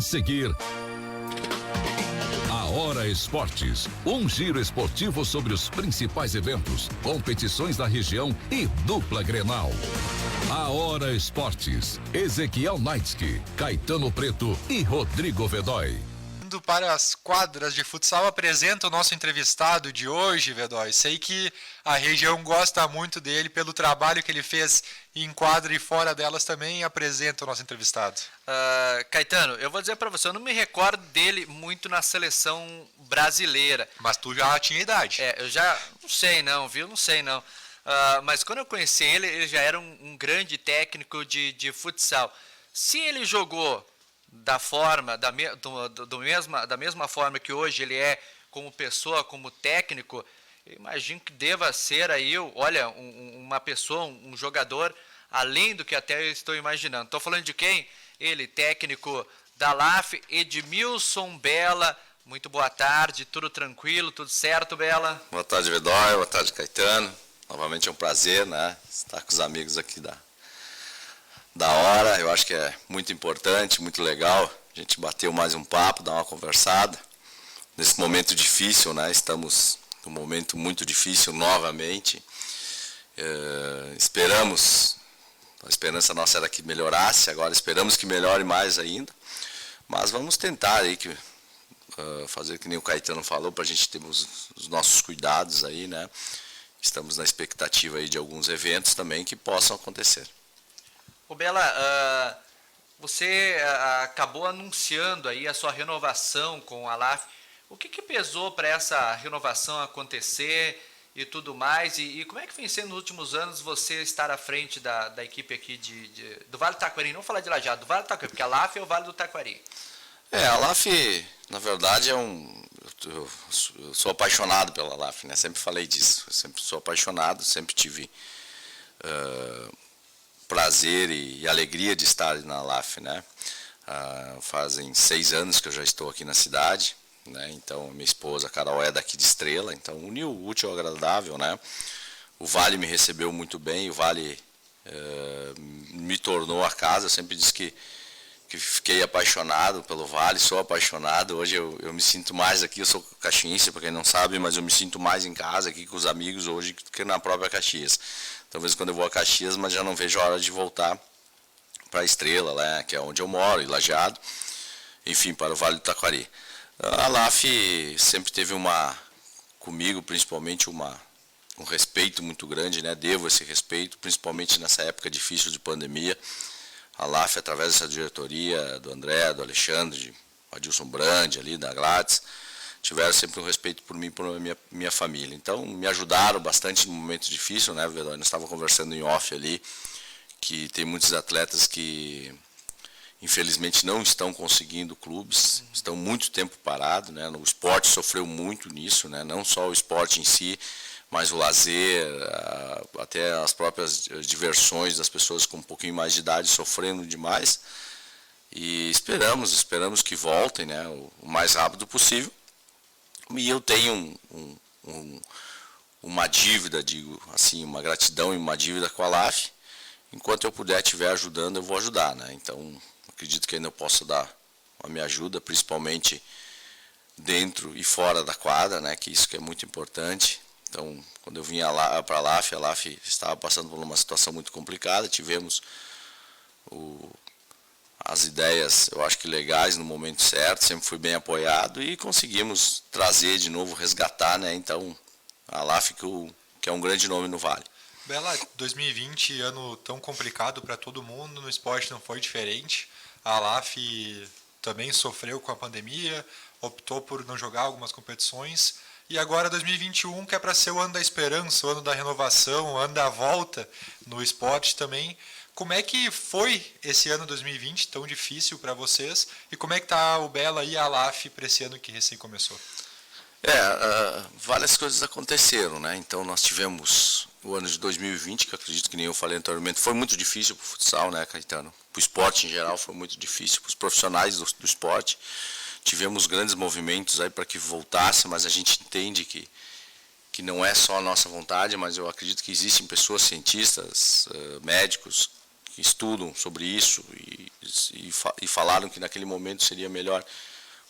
A seguir, A Hora Esportes, um giro esportivo sobre os principais eventos, competições da região e dupla Grenal. A Hora Esportes, Ezequiel Naitsky, Caetano Preto e Rodrigo Vedói. Indo para as quadras de futsal, apresenta o nosso entrevistado de hoje, Vedói. Sei que a região gosta muito dele pelo trabalho que ele fez em quadra e fora delas também. Apresenta o nosso entrevistado. Caetano, eu vou dizer para você, eu não me recordo dele muito na seleção brasileira. Mas tu já tinha idade. Eu já não sei não, viu? Não sei não. Mas quando eu conheci ele, ele já era um grande técnico de futsal. Se ele jogou da forma, da mesma forma que hoje ele é como pessoa, como técnico, eu imagino que deva ser aí, olha, uma pessoa, um jogador, além do que até eu estou imaginando. Estou falando de quem? Ele, técnico da LAF, Edmilson Bella. Muito boa tarde, tudo tranquilo, tudo certo, Bella? Boa tarde, Vedói, boa tarde, Caetano. Novamente é um prazer, né, estar com os amigos aqui da hora. Eu acho que é muito importante, muito legal. A gente bateu mais um papo, dar uma conversada. Nesse momento difícil, né? Estamos num momento muito difícil novamente. A esperança nossa era que melhorasse, agora esperamos que melhore mais ainda. Mas vamos tentar aí fazer que nem o Caetano falou, para a gente ter os nossos cuidados aí, né? Estamos na expectativa aí de alguns eventos também que possam acontecer. Ô Bella, você acabou anunciando aí a sua renovação com a LAF. O que pesou para essa renovação acontecer e tudo mais? E como é que vem sendo nos últimos anos você estar à frente da equipe aqui do Vale do Taquari? Não falar de Lajeado, do Vale do Taquari, porque a LAF é o Vale do Taquari. A LAF, na verdade, eu sou apaixonado pela LAF, né? Sempre falei disso. Eu sempre sou apaixonado, sempre tive prazer e alegria de estar na LAF, né? Fazem 6 anos que eu já estou aqui na cidade, né? Então, minha esposa, Carol, é daqui de Estrela, então uniu o útil ao agradável, né? O Vale me recebeu muito bem, o Vale me tornou a casa. Eu sempre disse que fiquei apaixonado pelo Vale, sou apaixonado. Hoje eu me sinto mais aqui, eu sou caxiense, para quem não sabe, mas eu me sinto mais em casa aqui com os amigos hoje do que na própria Caxias. Talvez quando eu vou a Caxias, mas já não vejo a hora de voltar para a Estrela, né, que é onde eu moro, e Lajeado, enfim, para o Vale do Taquari. A LAF sempre teve comigo principalmente um respeito muito grande, né? Devo esse respeito, principalmente nessa época difícil de pandemia. A LAF, através dessa diretoria, do André, do Alexandre, do Adilson Brandi, ali, da Gladys, tiveram sempre um respeito por mim e por minha família. Então, me ajudaram bastante no momento difícil, né, Vedói? Nós estávamos conversando em off ali, que tem muitos atletas que, infelizmente, não estão conseguindo clubes, estão muito tempo parados, né? O esporte sofreu muito nisso, né? Não só o esporte em si, mas o lazer, até as próprias diversões das pessoas com um pouquinho mais de idade sofrendo demais. E esperamos que voltem, né, o mais rápido possível. E eu tenho uma dívida, digo assim, uma gratidão e uma dívida com a LAF. Enquanto eu estiver ajudando, eu vou ajudar, né? Então, acredito que ainda eu posso dar a minha ajuda, principalmente dentro e fora da quadra, né? Que isso que é muito importante. Então, quando eu vinha para a LAF estava passando por uma situação muito complicada. Tivemos as ideias, eu acho que legais, no momento certo, sempre fui bem apoiado e conseguimos trazer de novo, resgatar, né? Então, a LAF que é um grande nome no Vale. Bella, 2020, ano tão complicado para todo mundo, no esporte não foi diferente. A LAF também sofreu com a pandemia, optou por não jogar algumas competições. E agora 2021, que é para ser o ano da esperança, o ano da renovação, o ano da volta no esporte também. Como é que foi esse ano 2020 tão difícil para vocês? E como é que está o Bella e a LAF para esse ano que recém começou? Várias coisas aconteceram, né? Então nós tivemos o ano de 2020, que eu acredito que nem eu falei anteriormente, foi muito difícil para o futsal, né, Caetano? Para o esporte em geral foi muito difícil, para os profissionais do esporte. Tivemos grandes movimentos aí para que voltasse, mas a gente entende que não é só a nossa vontade, mas eu acredito que existem pessoas, cientistas, médicos, que estudam sobre isso e falaram que naquele momento seria melhor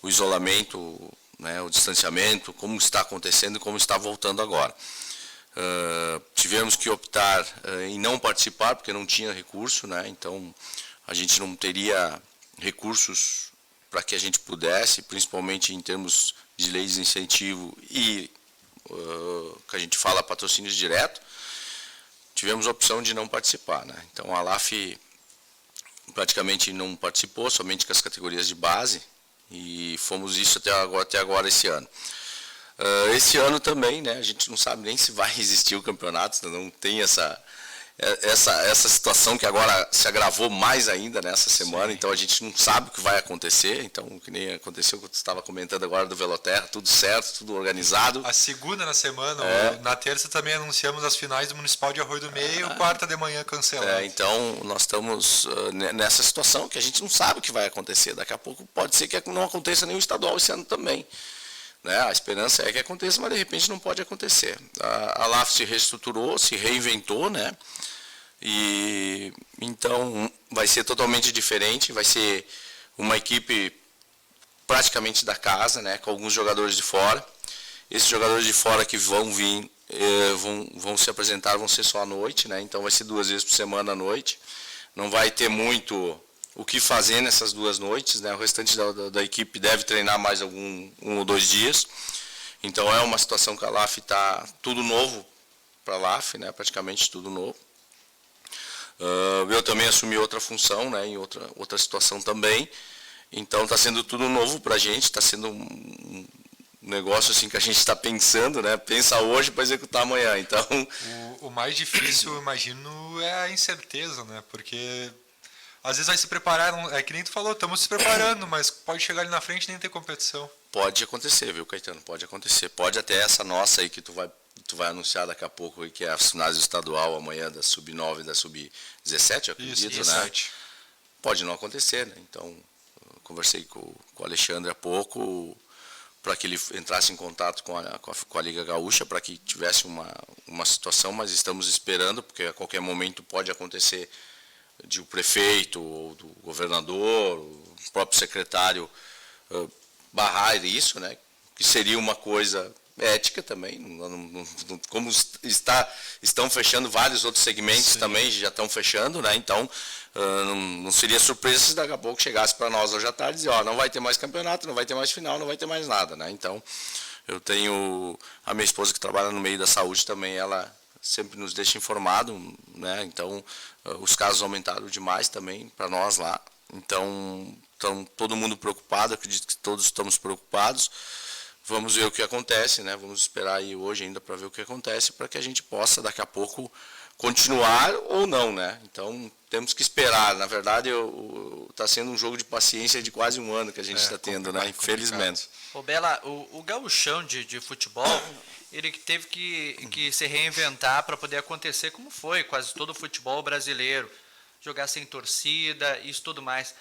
o isolamento, né, o distanciamento, como está acontecendo e como está voltando agora. Tivemos que optar em não participar, porque não tinha recurso, né, então a gente não teria recursos para que a gente pudesse, principalmente em termos de leis de incentivo e que a gente fala patrocínios direto, tivemos a opção de não participar, né? Então a LAF praticamente não participou, somente com as categorias de base, e fomos isso até agora esse ano. Esse ano também, né, a gente não sabe nem se vai existir o campeonato, não tem essa situação que agora se agravou mais ainda nessa semana. Sim. Então a gente não sabe o que vai acontecer, então que nem aconteceu que eu estava comentando agora do Veloterra, tudo certo, tudo organizado. A segunda na semana, na terça também anunciamos as finais do Municipal de Arroio do Meio, quarta de manhã cancelado. Então nós estamos nessa situação que a gente não sabe o que vai acontecer, daqui a pouco pode ser que não aconteça nem o estadual esse ano também. Né? A esperança é que aconteça, mas de repente não pode acontecer. A LAF se reestruturou, se reinventou, né? E então vai ser totalmente diferente, vai ser uma equipe praticamente da casa, né? Com alguns jogadores de fora. Esses jogadores de fora que vão vir, vão se apresentar, vão ser só à noite, né? Então vai ser 2 vezes por semana à noite. Não vai ter muito o que fazer nessas 2 noites, né? O restante da equipe deve treinar mais 1 ou 2 dias. Então é uma situação que a LAF está tudo novo para a LAF, né? Praticamente tudo novo. Eu também assumi outra função, né? Em outra situação também. Então está sendo tudo novo para a gente, está sendo um negócio assim que a gente está pensando, né? Pensa hoje para executar amanhã. Então o mais difícil, eu imagino, é a incerteza, né? Porque às vezes vai se preparar, é que nem tu falou, estamos se preparando, mas pode chegar ali na frente e nem ter competição. Pode acontecer, viu, Caetano? Pode acontecer. Pode até essa nossa aí que tu vai anunciar daqui a pouco, que é a ginásio estadual amanhã da Sub-9 e da Sub-17, eu acredito, isso, né? Pode não acontecer, né? Então, eu conversei com o Alexandre há pouco para que ele entrasse em contato com a Liga Gaúcha para que tivesse uma situação, mas estamos esperando, porque a qualquer momento pode acontecer de o prefeito, ou do governador, o próprio secretário barrar isso, né? Que seria uma coisa ética também, como estão fechando vários outros segmentos. Sim. Também já estão fechando, né? Então não seria surpresa se daqui a pouco chegasse para nós hoje à tarde e dizer, não vai ter mais campeonato, não vai ter mais final, não vai ter mais nada, né? Então eu tenho a minha esposa que trabalha no meio da saúde também, ela sempre nos deixa informado, né? Então os casos aumentaram demais também para nós lá, então todo mundo preocupado, acredito que todos estamos preocupados. Vamos ver o que acontece, né? Vamos esperar aí hoje ainda para ver o que acontece, para que a gente possa daqui a pouco continuar ou não, né? Então temos que esperar. Na verdade, está sendo um jogo de paciência de quase 1 ano que a gente está tendo, né? Infelizmente. Ô Bela, o gauchão de futebol, ele teve que se reinventar para poder acontecer como foi quase todo o futebol brasileiro, jogar sem torcida, isso tudo mais.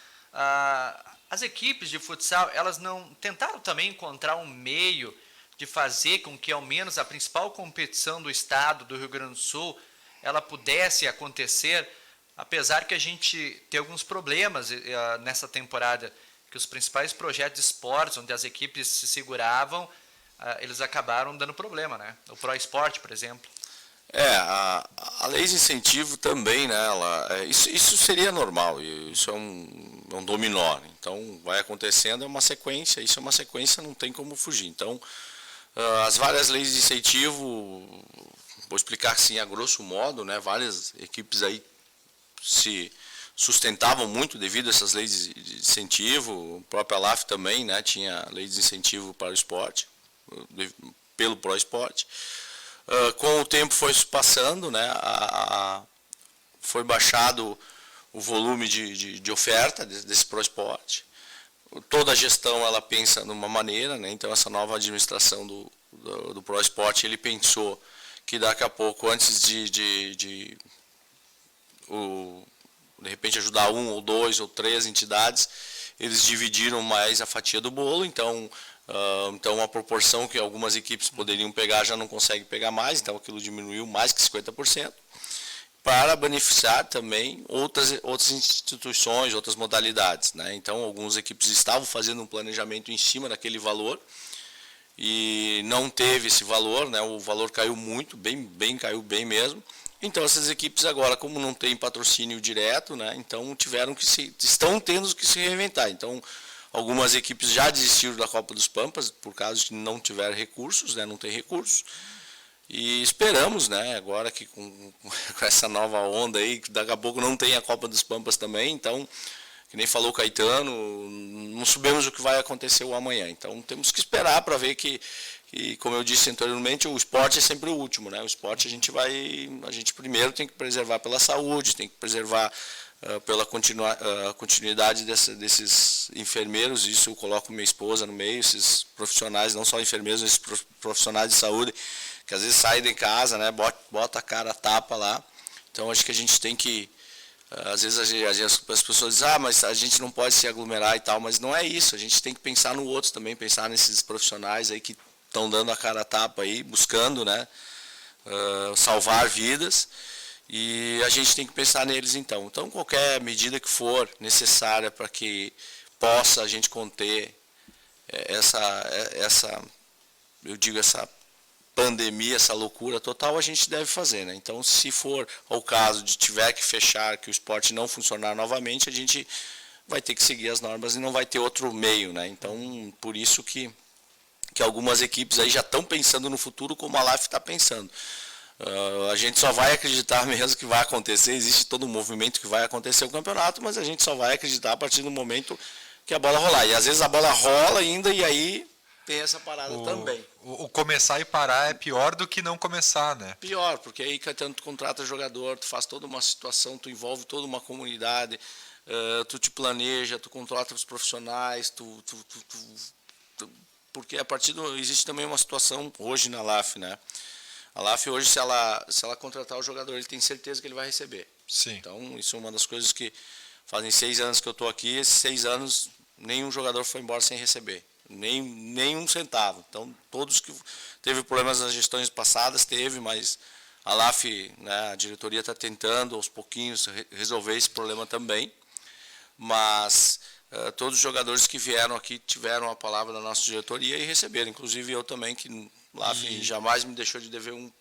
As equipes de futsal, elas não tentaram também encontrar um meio de fazer com que ao menos a principal competição do estado do Rio Grande do Sul ela pudesse acontecer, apesar que a gente tem alguns problemas nessa temporada, que os principais projetos de esportes, onde as equipes se seguravam, eles acabaram dando problema, né? O Pro Esporte, por exemplo. A lei de incentivo também, né? Isso seria normal, isso é um dominó. Então, vai acontecendo, é uma sequência, isso é uma sequência, não tem como fugir. Então, as várias leis de incentivo, vou explicar assim a grosso modo, né? Várias equipes aí se sustentavam muito devido a essas leis de incentivo, o próprio LAF também, né? Tinha lei de incentivo para o esporte, pelo Pro Esporte. Com o tempo foi se passando, né? Foi baixado o volume de oferta desse Pro Esporte. Toda a gestão ela pensa numa maneira, né? Então essa nova administração do Pro Esporte, ele pensou que daqui a pouco, antes de repente ajudar 1 ou 2 ou 3 entidades, eles dividiram mais a fatia do bolo, então a proporção que algumas equipes poderiam pegar já não consegue pegar mais, então aquilo diminuiu mais que 50%. para beneficiar também outras instituições, outras modalidades, né? Então, algumas equipes estavam fazendo um planejamento em cima daquele valor e não teve esse valor, né? O valor caiu muito, caiu bem mesmo. Então, essas equipes agora, como não tem patrocínio direto, né? Então, estão tendo que se reinventar. Então, algumas equipes já desistiram da Copa dos Pampas por causa de não tiver recursos, né? Não tem recursos. E esperamos, né, agora que com essa nova onda aí, que daqui a pouco não tem a Copa dos Pampas também, então, que nem falou o Caetano, não sabemos o que vai acontecer o amanhã. Então, temos que esperar para ver que, como eu disse anteriormente, o esporte é sempre o último, né? O esporte a gente primeiro tem que preservar pela saúde, tem que preservar pela continuidade desses enfermeiros, isso eu coloco minha esposa no meio, esses profissionais, não só enfermeiros, esses profissionais de saúde, que às vezes saem de casa, né, bota a cara, tapa lá. Então, acho que a gente tem que, às vezes as pessoas dizem, mas a gente não pode se aglomerar e tal, mas não é isso, a gente tem que pensar no outro também, pensar nesses profissionais aí que estão dando a cara a tapa aí, buscando, né, salvar vidas, e a gente tem que pensar neles então. Então, qualquer medida que for necessária para que possa a gente conter essa pandemia, essa loucura total, a gente deve fazer, né? Então, se for ao caso de tiver que fechar, que o esporte não funcionar novamente, a gente vai ter que seguir as normas e não vai ter outro meio, né? Então, por isso que algumas equipes aí já estão pensando no futuro como a LAF está pensando. A gente só vai acreditar mesmo que vai acontecer, existe todo um movimento que vai acontecer o campeonato, mas a gente só vai acreditar a partir do momento que a bola rolar. E às vezes a bola rola ainda e aí tem essa parada também. O começar e parar é pior do que não começar, né? Pior, porque aí, Caetano, tu contrata jogador, tu faz toda uma situação, tu envolve toda uma comunidade, tu te planeja, tu contrata os profissionais, porque a partir existe também uma situação hoje na LAF, né? A LAF hoje, se ela contratar o jogador, ele tem certeza que ele vai receber. Sim. Então, isso é uma das coisas que fazem 6 anos que eu estou aqui, esses 6 anos nenhum jogador foi embora sem receber. Nem um centavo. Então, todos que teve problemas nas gestões passadas, mas a LAF, né, a diretoria está tentando aos pouquinhos resolver esse problema também, mas todos os jogadores que vieram aqui tiveram a palavra da nossa diretoria e receberam, inclusive eu também, que LAF jamais me deixou de dever R$1.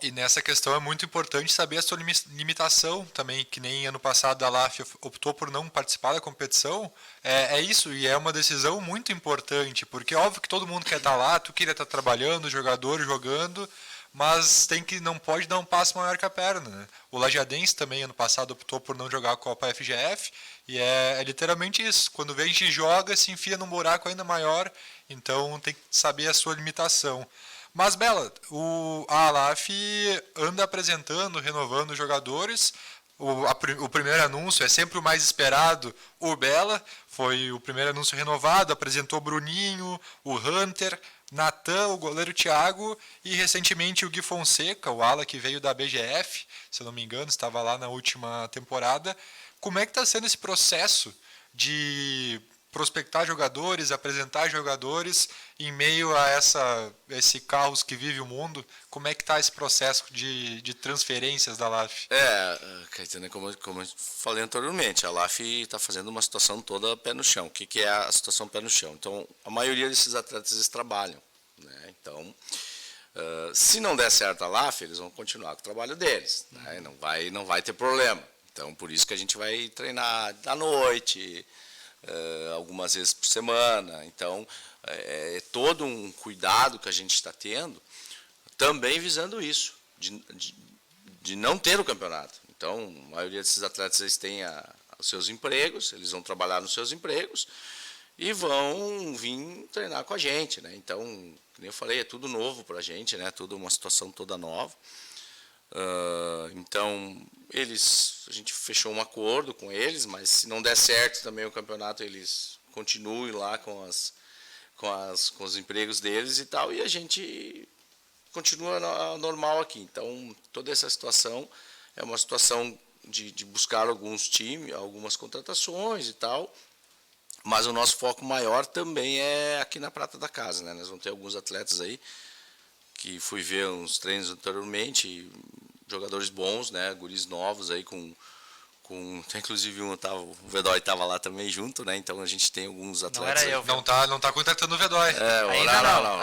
E nessa questão é muito importante saber a sua limitação também, que nem ano passado a LAF optou por não participar da competição. É isso, e é uma decisão muito importante, porque óbvio que todo mundo quer estar lá, tu queria estar trabalhando, o jogador jogando, mas não pode dar um passo maior que a perna, né? O Lajadense também ano passado optou por não jogar a Copa FGF, e é literalmente isso, quando vê a gente joga, se enfia num buraco ainda maior, então tem que saber a sua limitação. Mas, Bela, a ALAF anda apresentando, renovando os jogadores. O primeiro anúncio é sempre o mais esperado. O Bela foi o primeiro anúncio renovado, apresentou Bruninho, o Hunter, Natan, o goleiro Thiago e recentemente o Gui Fonseca, o ala que veio da BGF, se eu não me engano, estava lá na última temporada. Como é que está sendo esse processo de prospectar jogadores, apresentar jogadores em meio a esse caos que vive o mundo? Como é que está esse processo de transferências da LAF? Caetano, como eu falei anteriormente, a LAF está fazendo uma situação toda pé no chão. O que é a situação pé no chão? Então, a maioria desses atletas eles trabalham, né? Então, se não der certo a LAF, eles vão continuar com o trabalho deles, né? Não vai ter problema. Então, por isso que a gente vai treinar à noite, algumas vezes por semana. Então, é todo um cuidado que a gente está tendo, também visando isso, de não ter o campeonato. Então, a maioria desses atletas eles têm os seus empregos, eles vão trabalhar nos seus empregos e vão vir treinar com a gente, né? Então, como eu falei, é tudo novo para a gente, né? Tudo uma situação toda nova. Então, a gente fechou um acordo com eles, mas se não der certo também o campeonato, eles continuem lá com os empregos deles e tal, e a gente continua normal aqui. Então, toda essa situação é uma situação de buscar alguns times, algumas contratações e tal, mas o nosso foco maior também é aqui na Prata da Casa, né? Nós vamos ter alguns atletas aí, que fui ver uns treinos anteriormente, jogadores bons, né? Guris novos aí inclusive o Vedói estava lá também junto, né? Então a gente tem alguns atletas. Não era eu, não tá contratando o Vedói. Não.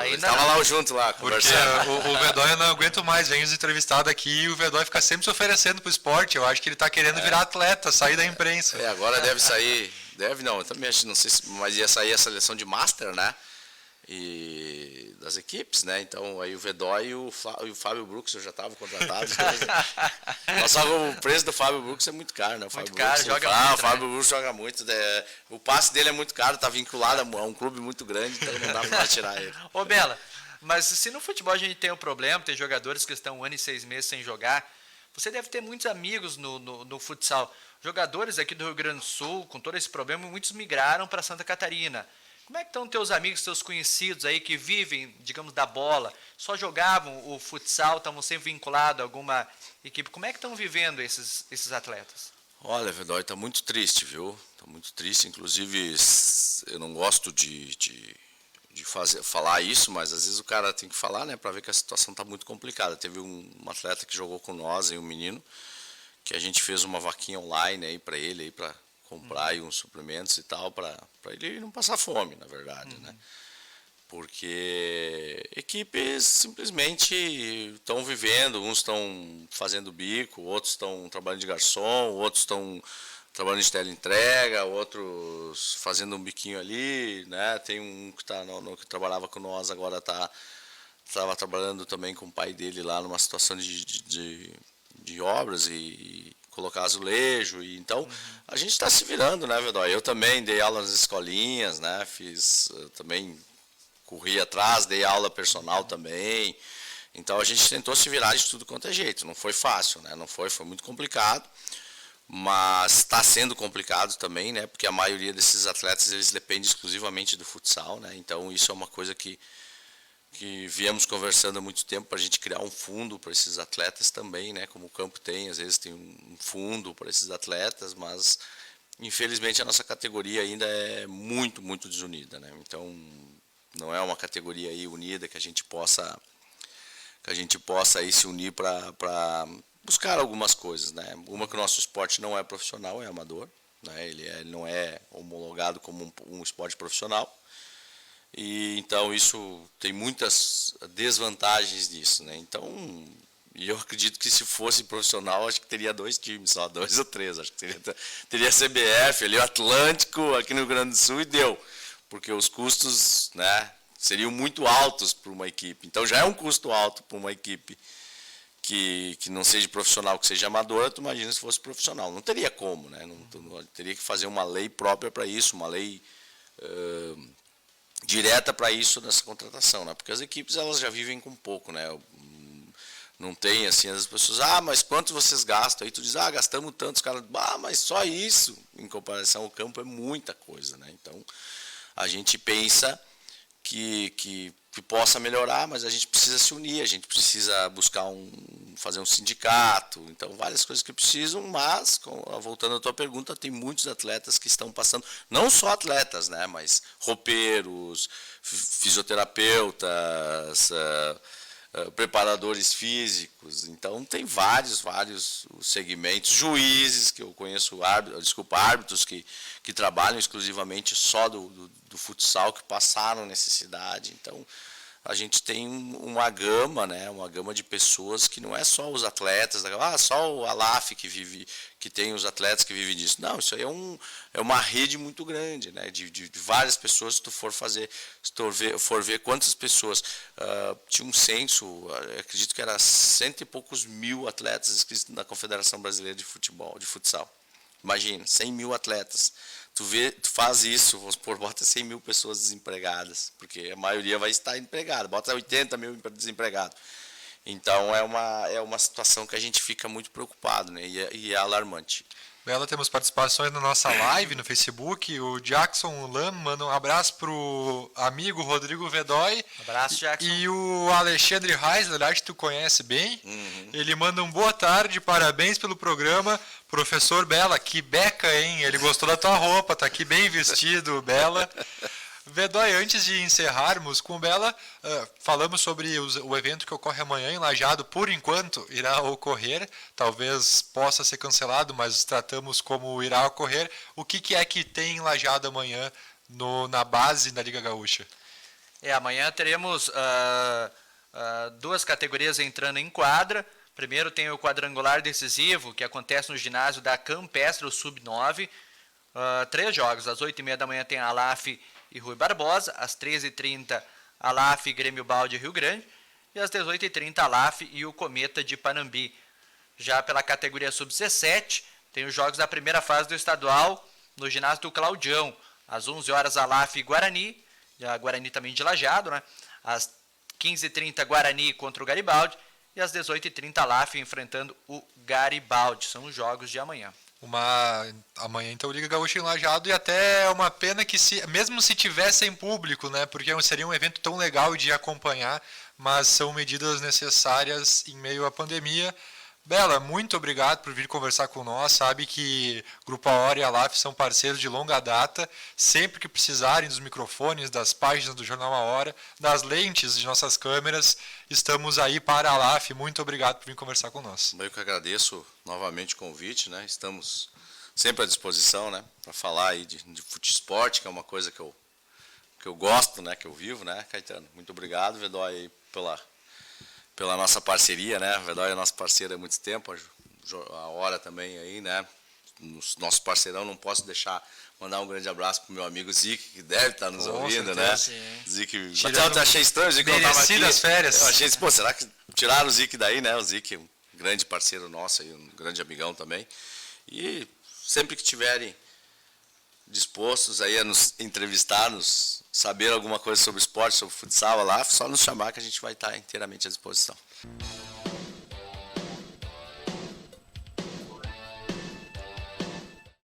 Ele estava lá junto lá, conversando. Porque o Vedói eu não aguento mais, vem os entrevistados aqui e o Vedói fica sempre se oferecendo pro esporte. Eu acho que ele tá querendo virar atleta, sair da imprensa. Agora deve sair, eu também acho, não sei se, mas ia sair a seleção de Master, né? E das equipes, né? Então aí o Vedói e o Fábio Brooks eu já estava contratado. Só que o preço do Fábio Brooks é muito caro, né? O Fábio Brooks joga muito. O passe dele é muito caro, está vinculado a um clube muito grande, então não dá para tirar ele. Ô Bela, mas se no futebol a gente tem um problema, tem jogadores que estão 1 ano e 6 meses sem jogar, você deve ter muitos amigos no futsal. Jogadores aqui do Rio Grande do Sul, com todo esse problema, muitos migraram para Santa Catarina. Como é que estão teus amigos, teus conhecidos aí que vivem, digamos, da bola, só jogavam o futsal, estavam sempre vinculados a alguma equipe? Como é que estão vivendo esses atletas? Olha, Vedói, está muito triste, viu? Está muito triste. Inclusive, eu não gosto de falar isso, mas às vezes o cara tem que falar, né, para ver que a situação está muito complicada. Teve um atleta que jogou com nós, um menino, que a gente fez uma vaquinha online aí para ele, aí para comprar aí uns suplementos e tal, para ele não passar fome, na verdade, né? Porque equipes simplesmente estão vivendo, uns estão fazendo bico, outros estão trabalhando de garçom, outros estão trabalhando de teleentrega, outros fazendo um biquinho ali, né? Tem um que que trabalhava com nós, agora estava trabalhando também com o pai dele lá numa situação de obras e colocar azulejo, e então a gente está se virando, né, Vedói? Eu também dei aula nas escolinhas, né? Também corri atrás, dei aula personal também. Então a gente tentou se virar de tudo quanto é jeito. Não foi fácil, né? Foi muito complicado, mas está sendo complicado também, né? Porque a maioria desses atletas eles dependem exclusivamente do futsal, né? Então isso é uma coisa que viemos conversando há muito tempo para a gente criar um fundo para esses atletas também, né? Como o campo tem, às vezes tem um fundo para esses atletas, mas infelizmente a nossa categoria ainda é muito, muito desunida, né? Então não é uma categoria aí unida que a gente possa aí se unir para buscar algumas coisas, né? Uma que o nosso esporte não é profissional, é amador, né? Ele não é homologado como um esporte profissional. E então isso tem muitas desvantagens nisso, né? Então, e eu acredito que se fosse profissional, acho que teria 2 times, só 2 ou 3, acho que teria a CBF, ali o Atlântico, aqui no Rio Grande do Sul, e deu, porque os custos, né, seriam muito altos para uma equipe. Então já é um custo alto para uma equipe que não seja profissional, que seja amadora. Tu imagina se fosse profissional, não teria como, né? Não teria que fazer uma lei própria para isso, uma lei direta para isso nessa contratação, né? Porque as equipes elas já vivem com pouco, né? Não tem assim, as pessoas, mas quanto vocês gastam? Aí tu diz, gastamos tanto, os caras, mas só isso, em comparação ao campo é muita coisa, né? Então a gente pensa que possa melhorar, mas a gente precisa se unir, a gente precisa buscar fazer um sindicato, então várias coisas que precisam, mas, voltando à tua pergunta, tem muitos atletas que estão passando, não só atletas, né, mas roupeiros, fisioterapeutas, preparadores físicos, então tem vários segmentos, juízes, que eu conheço, árbitros que trabalham exclusivamente só do futsal, que passaram necessidade. Então a gente tem uma gama, né, uma gama de pessoas que não é só os atletas, só o Alaf que tem os atletas que vivem disso. Não, isso aí é uma rede muito grande, né, de várias pessoas. Se tu for ver quantas pessoas, tinha um censo, acredito que era 100 e poucos mil atletas inscritos na Confederação Brasileira de Futsal. Imagina, 100 mil atletas. Tu faz isso, vamos supor, bota 100 mil pessoas desempregadas, porque a maioria vai estar empregada, bota 80 mil desempregados. Então é uma situação que a gente fica muito preocupado, né? E é alarmante. Bela, temos participações na nossa live no Facebook. O Jackson Lam manda um abraço pro amigo Rodrigo Vedói. Abraço, Jackson. E o Alexandre Reisler, acho que tu conhece bem. Ele manda um boa tarde, parabéns pelo programa. Professor Bela, que beca, hein? Ele gostou da tua roupa, tá aqui bem vestido, Bela. Vedói, antes de encerrarmos, com o Bela, falamos sobre o evento que ocorre amanhã em Lajeado, por enquanto irá ocorrer, talvez possa ser cancelado, mas tratamos como irá ocorrer. O que é que tem em Lajeado amanhã na base da Liga Gaúcha? Amanhã teremos duas categorias entrando em quadra. Primeiro tem o quadrangular decisivo, que acontece no ginásio da Campestre, o Sub-9. 3 jogos, às 8h30 da manhã tem a Alaf e Rui Barbosa, às 13h30 Alaf e Grêmio Balde Rio Grande, e às 18h30 Alaf e o Cometa de Panambi. Já pela categoria Sub-17, tem os jogos da primeira fase do estadual no ginásio do Claudião, às 11 horas Alaf e Guarani, e a Guarani também de Lajeado, né? Às 15h30 Guarani contra o Garibaldi, e às 18h30 Alaf enfrentando o Garibaldi. São os jogos de amanhã. Amanhã então Liga Gaúcha em Lajeado, e até é uma pena que mesmo se tivessem público, né, porque seria um evento tão legal de acompanhar, mas são medidas necessárias em meio à pandemia. Bela, muito obrigado por vir conversar com nós. Sabe que Grupo A Hora e a LAF são parceiros de longa data. Sempre que precisarem dos microfones, das páginas do Jornal A Hora, das lentes de nossas câmeras, estamos aí para a LAF. Muito obrigado por vir conversar com nós. Eu que agradeço novamente o convite, né? Estamos sempre à disposição, né, para falar aí de futesporte, que é uma coisa que eu gosto, né, que eu vivo, né, Caetano? Muito obrigado, Vedói, aí pela nossa parceria, né? A Vedói é nossa parceira há muito tempo, a Hora também aí, né? Nosso parceirão, não posso deixar mandar um grande abraço pro meu amigo Zic, que deve estar nos ouvindo, né? Zic, eu achei estranho o Zic não estava aqui. Das férias. Eu achei, pô, será que tiraram o Zic daí, né? O Zic, um grande parceiro nosso aí, um grande amigão também. E sempre que tiverem dispostos aí a nos entrevistar, saber alguma coisa sobre esporte, sobre futsal lá, só nos chamar que a gente vai estar inteiramente à disposição.